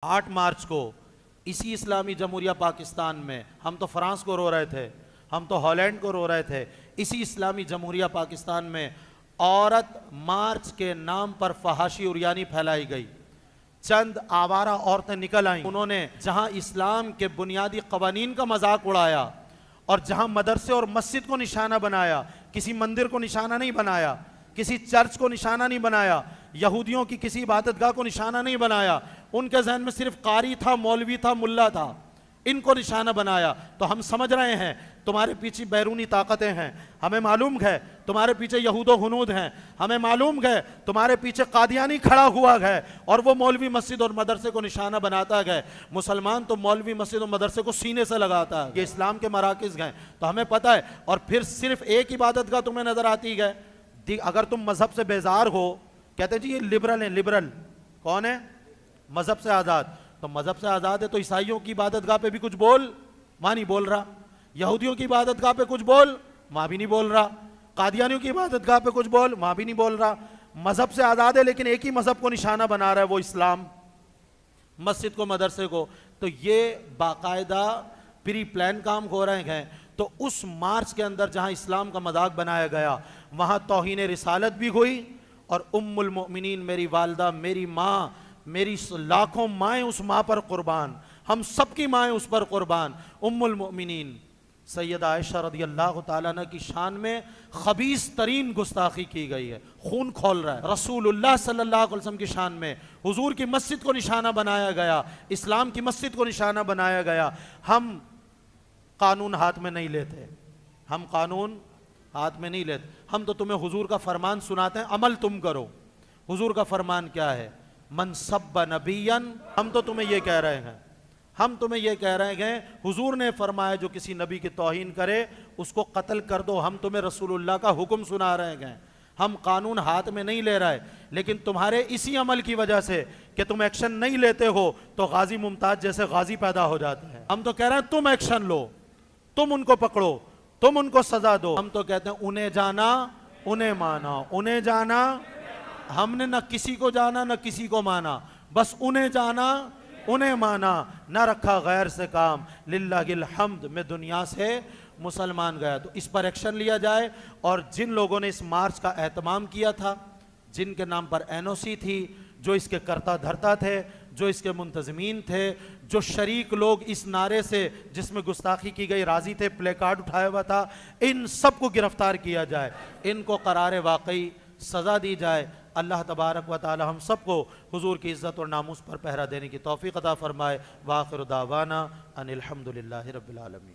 8 مارچ کو اسی اسلامی جمہوریہ پاکستان میں، ہم تو فرانس کو رو رہے تھے، ہم تو ہالینڈ کو رو رہے تھے، اسی اسلامی جمہوریہ پاکستان میں عورت مارچ کے نام پر فحاشی عریانی پھیلائی گئی۔ چند آوارہ عورتیں نکل آئیں، انہوں نے جہاں اسلام کے بنیادی قوانین کا مذاق اڑایا اور جہاں مدرسے اور مسجد کو نشانہ بنایا، کسی مندر کو نشانہ نہیں بنایا، کسی چرچ کو نشانہ نہیں بنایا، یہودیوں کی کسی عبادت گاہ کو نشانہ نہیں بنایا، ان کے ذہن میں صرف قاری تھا، مولوی تھا، ملا تھا، ان کو نشانہ بنایا۔ تو ہم سمجھ رہے ہیں تمہارے پیچھے بیرونی طاقتیں ہیں، ہمیں معلوم ہے تمہارے پیچھے یہود و ہنود ہیں، ہمیں معلوم ہے تمہارے پیچھے قادیانی کھڑا ہوا ہے اور وہ مولوی مسجد اور مدرسے کو نشانہ بناتا ہے۔ مسلمان تو مولوی مسجد اور مدرسے کو سینے سے لگاتا ہے، یہ اسلام کے مراکز ہیں، تو ہمیں پتہ ہے۔ اور پھر صرف ایک عبادت گاہ تمہیں نظر آتی ہے، اگر تم مذہب سے بیزار ہو، کہتے ہیں جی یہ لبرل ہیں، لبرل کون ہے؟ مذہب سے آزاد۔ تو مذہب سے آزاد ہے تو عیسائیوں کی عبادت گاہ پہ بھی کچھ بول، وہاں نہیں بول رہا، یہودیوں کی عبادت گاہ پہ کچھ بول، وہاں بھی نہیں بول رہا، قادیانیوں کی عبادت گاہ پہ کچھ بول، وہاں بھی نہیں بول رہا۔ مذہب سے آزاد ہے لیکن ایک ہی مذہب کو نشانہ بنا رہا ہے، وہ اسلام، مسجد کو، مدرسے کو۔ تو یہ باقاعدہ پری پلان کام ہو رہے ہیں۔ تو اس مارچ کے اندر جہاں اسلام کا مذاق بنایا گیا، وہاں توہین رسالت بھی ہوئی، اور ام المؤمنین میری والدہ، میری ماں، میری لاکھوں مائیں اس ماں پر قربان، ہم سب کی مائیں اس پر قربان۔ ام المؤمنین سیدہ عائشہ رضی اللہ تعالیٰ عنہ کی شان میں خبیث ترین گستاخی کی گئی ہے، خون کھول رہا ہے۔ رسول اللہ صلی اللہ علیہ وسلم کی شان میں حضور کی مسجد کو نشانہ بنایا گیا، اسلام کی مسجد کو نشانہ بنایا گیا۔ ہم قانون ہاتھ میں نہیں لیتے، ہم قانون ہاتھ میں نہیں لیتے، ہم تو تمہیں حضور کا فرمان سناتے ہیں، عمل تم کرو۔ حضور کا فرمان کیا ہے؟ من سب نبیا، ہم تو تمہیں یہ کہہ رہے ہیں، ہم تمہیں یہ کہہ رہے ہیں حضور نے فرمایا جو کسی نبی کی توہین کرے اس کو قتل کر دو۔ ہم تمہیں رسول اللہ کا حکم سنا رہے ہیں، ہم قانون ہاتھ میں نہیں لے رہے، لیکن تمہارے اسی عمل کی وجہ سے کہ تم ایکشن نہیں لیتے ہو تو غازی ممتاز جیسے غازی پیدا ہو جاتے ہیں۔ ہم تو کہہ رہے ہیں تم ایکشن لو، تم ان کو پکڑو، تم ان کو سزا دو۔ ہم تو کہتے ہیں انہیں جانا انہیں مانا، انہیں جانا، ہم نے نہ کسی کو جانا نہ کسی کو مانا، بس انہیں جانا انہیں مانا، نہ رکھا غیر سے کام، للہ الحمد میں دنیا سے مسلمان گیا۔ تو اس پر ایکشن لیا جائے، اور جن لوگوں نے اس مارچ کا اہتمام کیا تھا، جن کے نام پر NOC تھی، جو اس کے کرتا دھرتا تھے، جو اس کے منتظمین تھے، جو شریک لوگ اس نعرے سے جس میں گستاخی کی گئی راضی تھے، پلے کارڈ اٹھایا ہوا تھا، ان سب کو گرفتار کیا جائے، ان کو قرار واقعی سزا دی جائے۔ اللہ تبارک و تعالی ہم سب کو حضور کی عزت اور ناموس پر پہرا دینے کی توفیق عطا فرمائے۔ وآخر دعوانا ان الحمدللہ رب العالمین۔